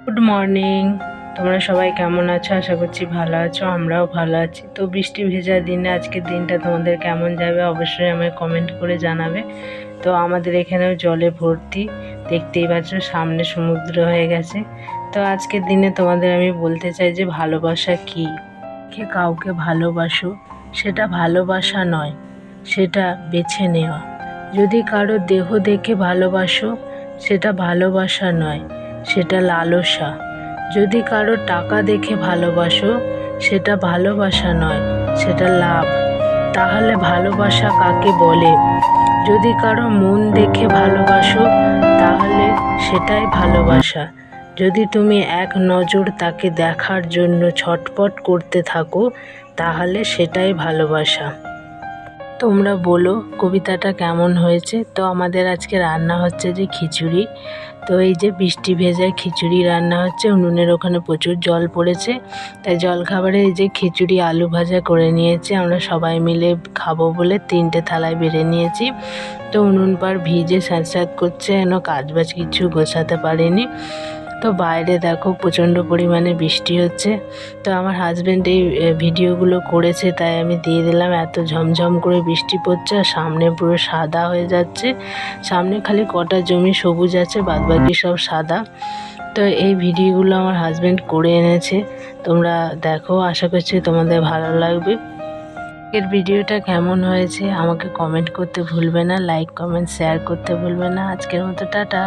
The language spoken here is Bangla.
Good morning. তোমরা সবাই কেমন আছো? আশা করছি ভালো আছো, আমরাও ভালো আছি। তো বৃষ্টি ভেজা দিনে আজকের দিনটা তোমাদের কেমন যাবে অবশ্যই আমায় কমেন্ট করে জানাবে। তো আমাদের এখানেও জলে ভর্তি, দেখতেই পাচ্ছ সামনে সমুদ্র হয়ে গেছে। তো আজকের দিনে তোমাদের আমি বলতে চাই যে ভালোবাসা কী। কাউকে ভালোবাসো, সেটা ভালোবাসা নয়, সেটা বেছে নেওয়া। যদি কারো দেহ দেখে ভালোবাসো, সেটা ভালোবাসা নয়, সেটা লালসা। যদি কারো টাকা দেখে ভালোবাসো, সেটা ভালোবাসা নয়, সেটা লাভ। তাহলে ভালোবাসা কাকে বলে? যদি কারো মন দেখে ভালোবাসো, তাহলে সেটাই ভালোবাসা। যদি তুমি এক নজর তাকে দেখার জন্য ছটপট করতে থাকো, তাহলে সেটাই ভালোবাসা। তোমরা বলো কবিতাটা কেমন হয়েছে? তো আমাদের আজকে রান্না হচ্ছে যে খিচুড়ি। তো এই যে বৃষ্টি ভেজায় খিচুড়ি রান্না হচ্ছে, উনুনের ওখানে প্রচুর জল পড়েছে, তাই জলখাবারে এই যে খিচুড়ি আলু ভাজা করে নিয়েছি। আমরা সবাই মিলে খাবো বলে 3টে থালায় বেড়ে নিয়েছি। তো উনুন পার ভিজে স্যাঁতস্যাঁত করছে, যেন কাজবাজ কিছু গোছাতে পারিনি। তো বাইরে দেখো প্রচণ্ড পরিমাণে বৃষ্টি হচ্ছে। তো আমার হাজব্যান্ড এই ভিডিওগুলো করেছে, তাই আমি দিয়ে দিলাম। এত ঝমঝম করে বৃষ্টি পড়ছে আর সামনে পুরো সাদা হয়ে যাচ্ছে। সামনে খালি কটা জমি সবুজ আছে, বাদবাকি সব সাদা। তো এই ভিডিওগুলো আমার হাজব্যান্ড করে এনেছে, তোমরা দেখো, আশা করছি তোমাদের ভালো লাগবে। এর ভিডিওটা কেমন হয়েছে আমাকে কমেন্ট করতে ভুলবে না, লাইক কমেন্ট শেয়ার করতে ভুলবে না। আজকের মতো টাটা।